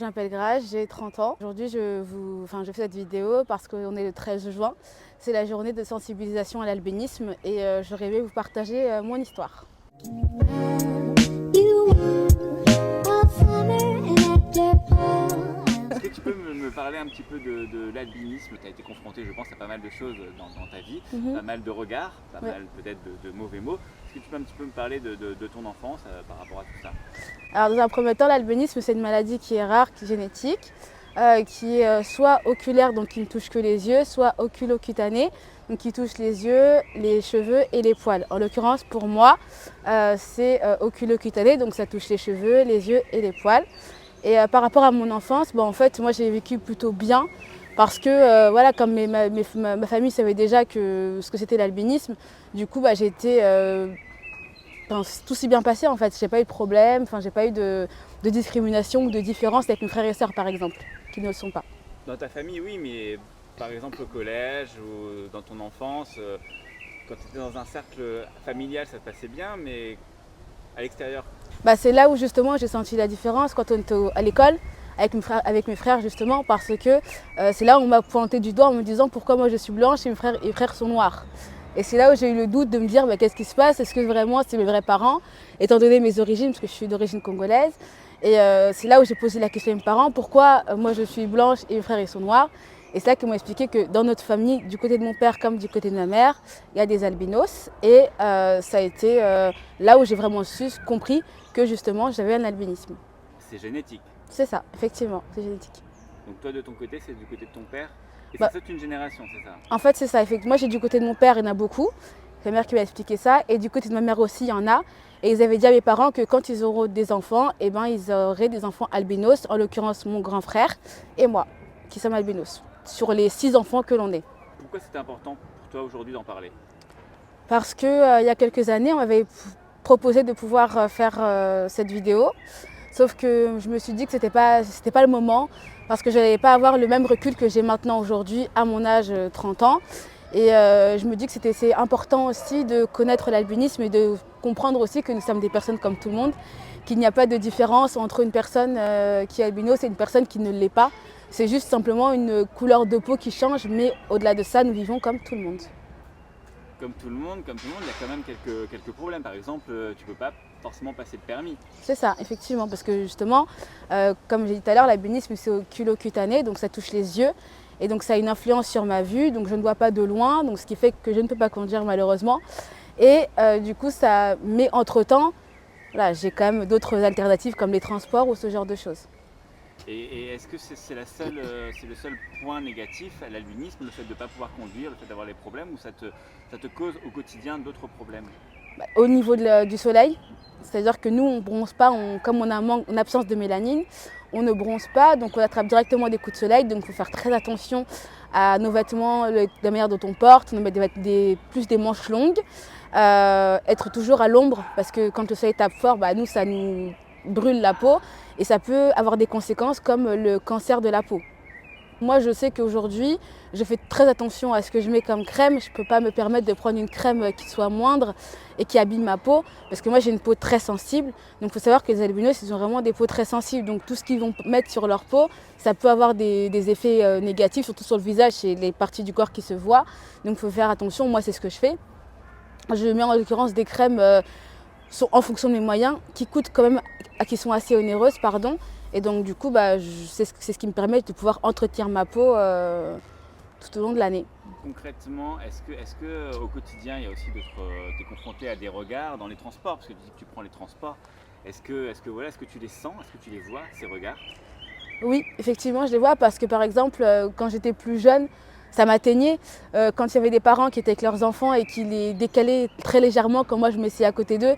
Je m'appelle Grage, j'ai 30 ans. Aujourd'hui, je fais cette vidéo parce qu'on est le 13 juin. C'est la journée de sensibilisation à l'albinisme et j'aurais aimé vous partager mon histoire. Est-ce que tu peux me parler un petit peu de l'albinisme? Tu as été confronté, je pense, à pas mal de choses dans ta vie, pas mal de regards, pas mal peut-être de mauvais mots. Est-ce que tu peux un petit peu me parler de ton enfance par rapport à tout ça? Alors dans un premier temps, l'albinisme c'est une maladie qui est rare, qui est génétique, qui est soit oculaire, donc qui ne touche que les yeux, soit oculocutanée, donc qui touche les yeux, les cheveux et les poils. En l'occurrence pour moi, c'est oculocutané, donc ça touche les cheveux, les yeux et les poils. Et par rapport à mon enfance, en fait, moi j'ai vécu plutôt bien parce que voilà, comme ma famille savait déjà ce que c'était l'albinisme, du coup j'ai été tout s'est bien passé en fait. J'ai pas eu de problème, j'ai pas eu de discrimination ou de différence avec mes frères et sœurs par exemple, qui ne le sont pas. Dans ta famille, oui, mais par exemple au collège ou dans ton enfance, quand tu étais dans un cercle familial, ça te passait bien, mais à l'extérieur? C'est là où justement j'ai senti la différence quand on était à l'école avec mes frères justement, parce que c'est là où on m'a pointé du doigt en me disant pourquoi moi je suis blanche et mes frères sont noirs. Et c'est là où j'ai eu le doute de me dire qu'est-ce qui se passe, est-ce que vraiment c'est mes vrais parents, étant donné mes origines, parce que je suis d'origine congolaise. Et c'est là où j'ai posé la question à mes parents, pourquoi moi je suis blanche et mes frères ils sont noirs. Et c'est là qu'ils m'ont expliqué que dans notre famille, du côté de mon père comme du côté de ma mère, il y a des albinos. Et ça a été là où j'ai vraiment compris que justement j'avais un albinisme. C'est génétique. C'est ça, effectivement, c'est génétique. Donc toi de ton côté, c'est du côté de ton père? Et Bah, c'est toute une génération, c'est ça? En fait, c'est ça. Moi, j'ai du côté de mon père, il y en a beaucoup. C'est ma mère qui m'a expliqué ça. Et du côté de ma mère aussi, il y en a. Et ils avaient dit à mes parents que quand ils auront des enfants, ils auraient des enfants albinos, en l'occurrence mon grand frère et moi, qui sommes albinos, sur les 6 enfants que l'on est. Pourquoi c'était important pour toi aujourd'hui d'en parler? Parce que il y a quelques années, on m'avait proposé de pouvoir faire cette vidéo. Sauf que je me suis dit que c'était pas le moment, parce que je n'allais pas avoir le même recul que j'ai maintenant aujourd'hui à mon âge 30 ans. Et je me dis que c'est important aussi de connaître l'albinisme et de comprendre aussi que nous sommes des personnes comme tout le monde, qu'il n'y a pas de différence entre une personne qui est albinos et une personne qui ne l'est pas. C'est juste simplement une couleur de peau qui change, mais au-delà de ça, nous vivons comme tout le monde. Comme tout le monde, il y a quand même quelques problèmes. Par exemple, tu peux pas forcément passer le permis. C'est ça, effectivement, parce que justement, comme j'ai dit tout à l'heure, l'albinisme c'est oculocutané, donc ça touche les yeux. Et donc ça a une influence sur ma vue, donc je ne vois pas de loin, donc ce qui fait que je ne peux pas conduire malheureusement. Et du coup, mais entre-temps, voilà, j'ai quand même d'autres alternatives comme les transports ou ce genre de choses. Et est-ce que c'est le seul point négatif à l'albinisme, le fait de ne pas pouvoir conduire, le fait d'avoir les problèmes, ou ça te cause au quotidien d'autres problèmes? Au niveau du soleil, c'est-à-dire que nous, on ne bronze pas, comme on a une absence de mélanine, on ne bronze pas, donc on attrape directement des coups de soleil, donc il faut faire très attention à nos vêtements, la manière dont on porte, on met plus des manches longues, être toujours à l'ombre, parce que quand le soleil tape fort, nous, ça nous brûle la peau, et ça peut avoir des conséquences comme le cancer de la peau. Moi, je sais qu'aujourd'hui, je fais très attention à ce que je mets comme crème. Je ne peux pas me permettre de prendre une crème qui soit moindre et qui abîme ma peau, parce que moi, j'ai une peau très sensible. Donc, il faut savoir que les albinos, ils ont vraiment des peaux très sensibles. Donc, tout ce qu'ils vont mettre sur leur peau, ça peut avoir des effets négatifs, surtout sur le visage et les parties du corps qui se voient. Donc, il faut faire attention. Moi, c'est ce que je fais. Je mets en l'occurrence des crèmes en fonction de mes moyens, qui sont assez onéreuses, pardon. Et donc du coup, c'est ce qui me permet de pouvoir entretenir ma peau tout au long de l'année. Concrètement, est-ce que au quotidien, il y a aussi tu es confronté à des regards dans les transports, parce que tu dis que tu prends les transports. Est-ce que tu les sens, est-ce que tu les vois, ces regards? Oui, effectivement, je les vois parce que par exemple, quand j'étais plus jeune, ça m'atteignait quand il y avait des parents qui étaient avec leurs enfants et qui les décalaient très légèrement quand moi je m'essayais à côté d'eux.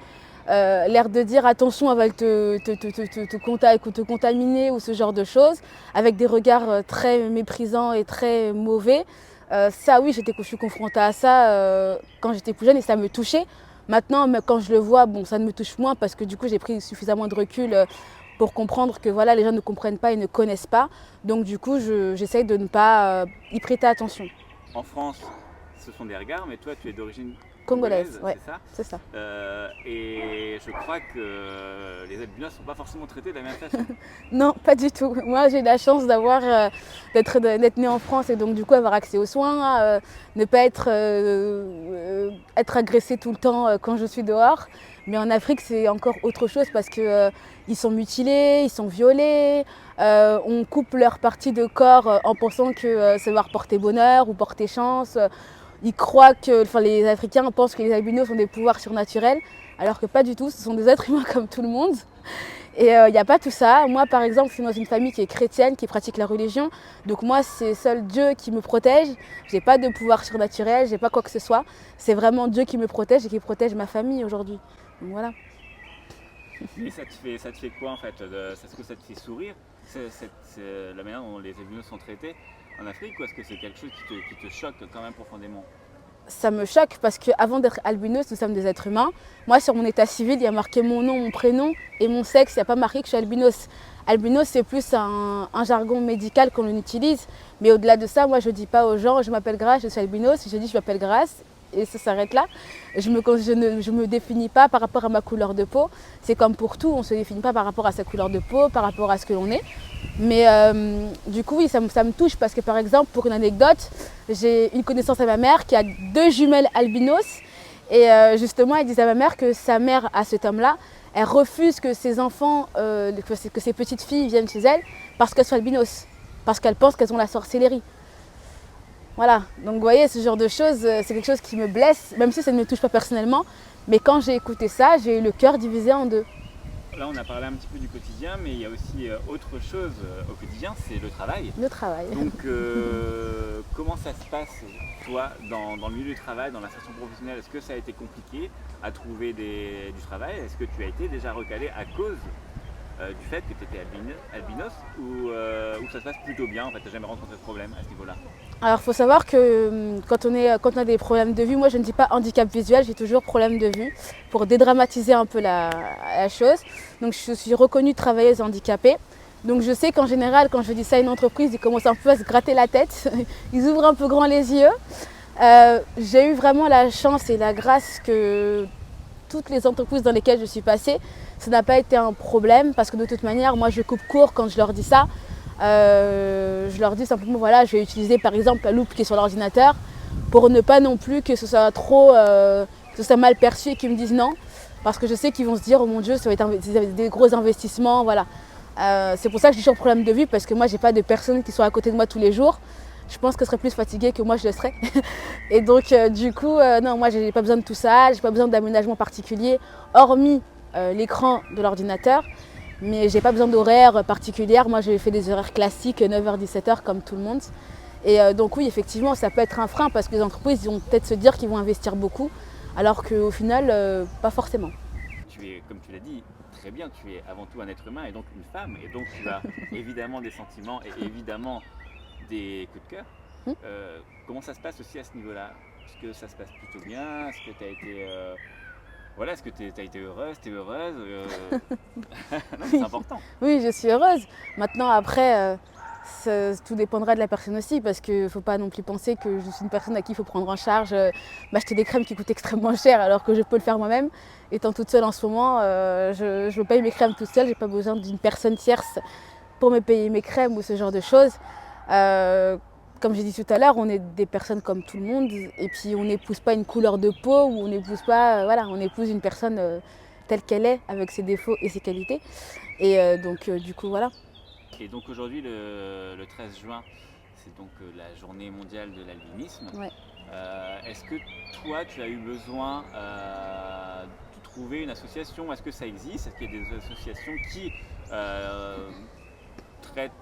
L'air de dire attention, elle va te contaminer ou ce genre de choses, avec des regards très méprisants et très mauvais. Ça oui, je suis confrontée à ça quand j'étais plus jeune et ça me touchait. Maintenant, quand je le vois, ça me touche moins parce que du coup j'ai pris suffisamment de recul pour comprendre que voilà, les gens ne comprennent pas et ne connaissent pas. Donc du coup, j'essaye de ne pas y prêter attention. En France, ce sont des regards, mais toi, tu es d'origine Congolaise, ouais, c'est ça. c'est ça. Et je crois que les albinos ne sont pas forcément traités de la même façon. Non, pas du tout. Moi, j'ai eu la chance d'être née en France et donc du coup avoir accès aux soins, ne pas être agressée tout le temps quand je suis dehors. Mais en Afrique, c'est encore autre chose parce que ils sont mutilés, ils sont violés, on coupe leur partie de corps en pensant que ça va leur porter bonheur ou porter chance. Ils croient que, enfin, les Africains pensent que les albinos ont des pouvoirs surnaturels, alors que pas du tout. Ce sont des êtres humains comme tout le monde. Et il n'y a pas tout ça. Moi, par exemple, je suis dans une famille qui est chrétienne, qui pratique la religion. Donc moi, c'est seul Dieu qui me protège. Je n'ai pas de pouvoir surnaturel, je n'ai pas quoi que ce soit. C'est vraiment Dieu qui me protège et qui protège ma famille aujourd'hui. Donc voilà. Et ça te fait quoi en fait? Est-ce que ça te fait sourire, la manière dont les albinos sont traités en Afrique, ou est-ce que c'est quelque chose qui te choque quand même profondément? Ça me choque parce qu'avant d'être albinos, nous sommes des êtres humains. Moi, sur mon état civil, il y a marqué mon nom, mon prénom et mon sexe. Il n'y a pas marqué que je suis albinos. Albinos, c'est plus un jargon médical qu'on utilise. Mais au-delà de ça, moi, je ne dis pas aux gens, je m'appelle Grace, je suis albinos. Je dis, je m'appelle Grace. Et ça s'arrête là. Je ne me définis pas par rapport à ma couleur de peau. C'est comme pour tout, on ne se définit pas par rapport à sa couleur de peau, par rapport à ce que l'on est. Mais du coup, oui, ça me touche parce que par exemple, pour une anecdote, j'ai une connaissance à ma mère qui a 2 jumelles albinos. Et justement, elle disait à ma mère que sa mère, à cet homme-là, elle refuse que ses enfants, que ses petites filles viennent chez elle parce qu'elles sont albinos. Parce qu'elle pense qu'elles ont la sorcellerie. Voilà, donc vous voyez, ce genre de choses, c'est quelque chose qui me blesse, même si ça ne me touche pas personnellement. Mais quand j'ai écouté ça, j'ai eu le cœur divisé en 2. Là, on a parlé un petit peu du quotidien, mais il y a aussi autre chose au quotidien, c'est le travail. Le travail. Donc, comment ça se passe, toi, dans le milieu du travail, dans l'insertion professionnelle? Est-ce que ça a été compliqué à trouver du travail? Est-ce que tu as été déjà recalé à cause du fait que tu étais albinos, ou ça se passe plutôt bien, en fait, tu n'as jamais rencontré de problème à ce niveau-là? Alors il faut savoir que quand on a des problèmes de vue, moi je ne dis pas handicap visuel, j'ai toujours problème de vue pour dédramatiser un peu la chose. Donc je suis reconnue travailleuse handicapée. Donc je sais qu'en général quand je dis ça à une entreprise, ils commencent un peu à se gratter la tête, ils ouvrent un peu grand les yeux. J'ai eu vraiment la chance et la grâce que toutes les entreprises dans lesquelles je suis passée, ça n'a pas été un problème parce que de toute manière, moi je coupe court quand je leur dis ça. Je leur dis simplement, voilà, je vais utiliser par exemple la loupe qui est sur l'ordinateur pour ne pas non plus que ce soit que ce soit mal perçu et qu'ils me disent non. Parce que je sais qu'ils vont se dire, oh mon Dieu, ça va être des gros investissements, voilà. C'est pour ça que j'ai toujours problème de vue parce que moi, j'ai pas de personnes qui sont à côté de moi tous les jours. Je pense qu'elle serait plus fatiguée que moi je le serais. Et donc du coup, non, moi j'ai pas besoin de tout ça, j'ai pas besoin d'aménagement particulier, hormis l'écran de l'ordinateur. Mais j'ai pas besoin d'horaires particulières. Moi, j'ai fait des horaires classiques, 9h-17h comme tout le monde. Et donc oui, effectivement, ça peut être un frein parce que les entreprises vont peut-être se dire qu'ils vont investir beaucoup, alors qu'au final, pas forcément. Tu es, comme tu l'as dit, très bien, tu es avant tout un être humain et donc une femme. Et donc tu as évidemment des sentiments et évidemment des coups de cœur. Comment ça se passe aussi à ce niveau-là? Est-ce que ça se passe plutôt bien? Est-ce que tu as été... Voilà, est-ce que tu as été heureuse, tu es heureuse non, c'est important. Oui, je suis heureuse. Maintenant, après, tout dépendra de la personne aussi, parce qu'il ne faut pas non plus penser que je suis une personne à qui il faut prendre en charge, m'acheter des crèmes qui coûtent extrêmement cher, alors que je peux le faire moi-même. Étant toute seule en ce moment, je paye mes crèmes toute seule, je n'ai pas besoin d'une personne tierce pour me payer mes crèmes ou ce genre de choses. Comme j'ai dit tout à l'heure, on est des personnes comme tout le monde et puis on n'épouse pas une couleur de peau ou on n'épouse pas, voilà, on épouse une personne telle qu'elle est avec ses défauts et ses qualités. Et donc du coup voilà. Et donc aujourd'hui le 13 juin, c'est donc la journée mondiale de l'albinisme. Ouais. Est-ce que toi tu as eu besoin de trouver une association? Est-ce que ça existe? Est-ce qu'il y a des associations qui traite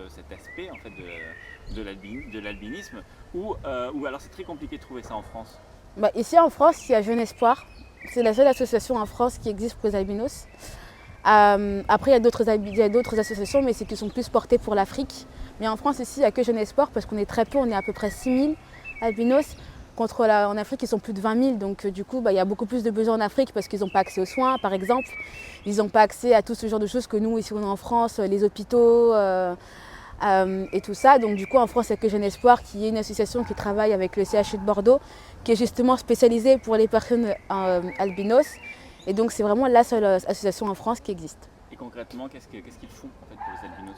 cet aspect en fait de l'albinisme ou alors c'est très compliqué de trouver ça en France? Ici en France, il y a Jeune Espoir. C'est la seule association en France qui existe pour les albinos. Après, il y a d'autres associations, mais c'est qui sont plus portées pour l'Afrique. Mais en France, ici, il n'y a que Jeune Espoir parce qu'on est très peu, on est à peu près 6000 albinos. En Afrique, ils sont plus de 20 000, donc du coup, il y a beaucoup plus de besoins en Afrique parce qu'ils n'ont pas accès aux soins, par exemple. Ils n'ont pas accès à tout ce genre de choses que nous, ici, on a en France, les hôpitaux, et tout ça. Donc du coup en France il n'y a que Jeune Espoir qui est une association qui travaille avec le CHU de Bordeaux, qui est justement spécialisée pour les personnes albinos. Et donc c'est vraiment la seule association en France qui existe. Et concrètement, qu'est-ce qu'ils font en fait, pour les albinos?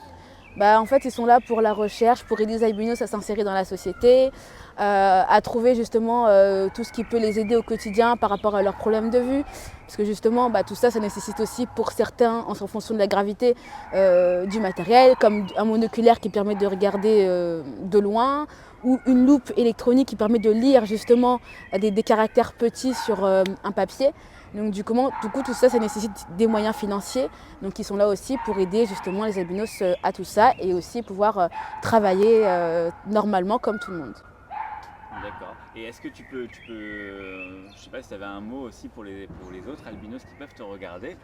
En fait, ils sont là pour la recherche, pour aider les albinos à s'insérer dans la société, à trouver justement tout ce qui peut les aider au quotidien par rapport à leurs problèmes de vue. Parce que justement, tout ça, ça nécessite aussi pour certains, en fonction de la gravité, du matériel, comme un monoculaire qui permet de regarder de loin, ou une loupe électronique qui permet de lire justement des caractères petits sur un papier. Donc du coup, tout ça, ça nécessite des moyens financiers. Donc ils sont là aussi pour aider justement les albinos à tout ça et aussi pouvoir travailler normalement comme tout le monde. D'accord. Et est-ce que tu peux, je sais pas si tu avais un mot aussi pour les autres albinos qui peuvent te regarder?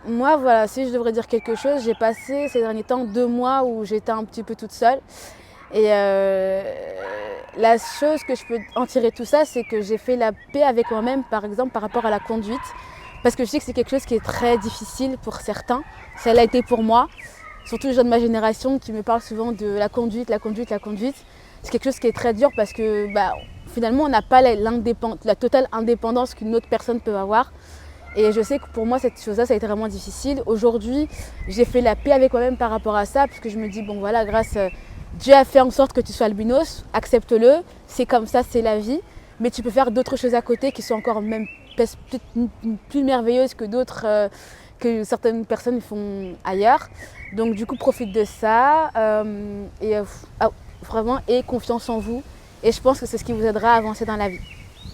Moi, voilà, si je devrais dire quelque chose, j'ai passé ces derniers temps 2 mois où j'étais un petit peu toute seule. Et la chose que je peux en tirer de tout ça, c'est que j'ai fait la paix avec moi-même, par exemple, par rapport à la conduite. Parce que je sais que c'est quelque chose qui est très difficile pour certains. Ça l'a été pour moi. Surtout les gens de ma génération qui me parlent souvent de la conduite, la conduite, la conduite. C'est quelque chose qui est très dur parce que finalement, on n'a pas la totale indépendance qu'une autre personne peut avoir. Et je sais que pour moi, cette chose-là, ça a été vraiment difficile. Aujourd'hui, j'ai fait la paix avec moi-même par rapport à ça, parce que je me dis, bon voilà, Dieu a fait en sorte que tu sois albinos, accepte-le, c'est comme ça, c'est la vie. Mais tu peux faire d'autres choses à côté qui sont encore même peut-être plus merveilleuses que d'autres, que certaines personnes font ailleurs. Donc du coup, profite de ça vraiment, et confiance en vous. Et je pense que c'est ce qui vous aidera à avancer dans la vie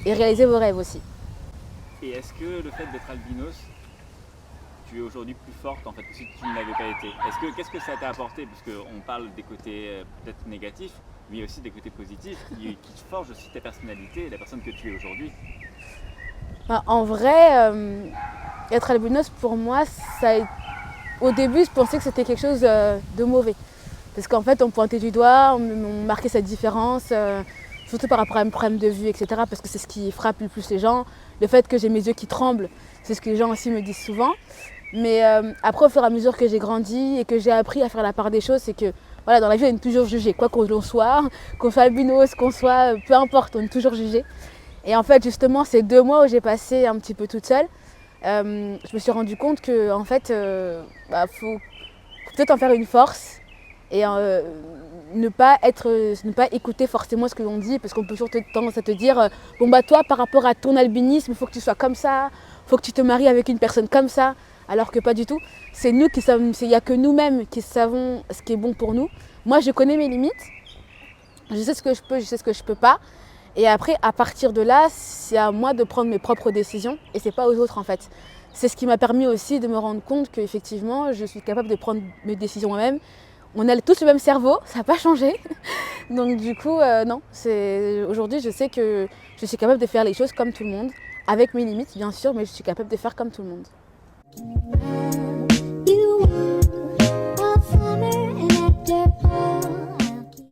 et réaliser vos rêves aussi. Et est-ce que le fait d'être albinos, tu es aujourd'hui plus forte en fait que si tu ne l'avais pas été? Qu'est-ce que ça t'a apporté? Parce qu'on parle des côtés peut-être négatifs, mais aussi des côtés positifs qui forgent aussi ta personnalité et la personne que tu es aujourd'hui. En vrai, être albinos pour moi, au début je pensais que c'était quelque chose de mauvais. Parce qu'en fait on pointait du doigt, on marquait cette différence, surtout par rapport à un problème de vue, etc. Parce que c'est ce qui frappe le plus les gens. Le fait que j'ai mes yeux qui tremblent, c'est ce que les gens aussi me disent souvent. Mais après, au fur et à mesure que j'ai grandi et que j'ai appris à faire la part des choses, c'est que voilà, dans la vie, on est toujours jugé. Quoi qu'on soit albinos, qu'on soit, peu importe, on est toujours jugé. Et en fait, justement, ces 2 mois où j'ai passé un petit peu toute seule, je me suis rendu compte que en fait, faut peut-être en faire une force et ne pas écouter forcément ce que l'on dit, parce qu'on peut toujours tendance à te dire toi, par rapport à ton albinisme, il faut que tu sois comme ça, il faut que tu te maries avec une personne comme ça. Alors que pas du tout. C'est nous qui savons, il n'y a que nous-mêmes qui savons ce qui est bon pour nous. Moi, je connais mes limites. Je sais ce que je peux, je sais ce que je peux pas. Et après, à partir de là, c'est à moi de prendre mes propres décisions et c'est pas aux autres en fait. C'est ce qui m'a permis aussi de me rendre compte qu'effectivement, je suis capable de prendre mes décisions moi-même. On a tous le même cerveau, ça n'a pas changé. Donc du coup, non. Aujourd'hui, je sais que je suis capable de faire les choses comme tout le monde, avec mes limites bien sûr, mais je suis capable de faire comme tout le monde.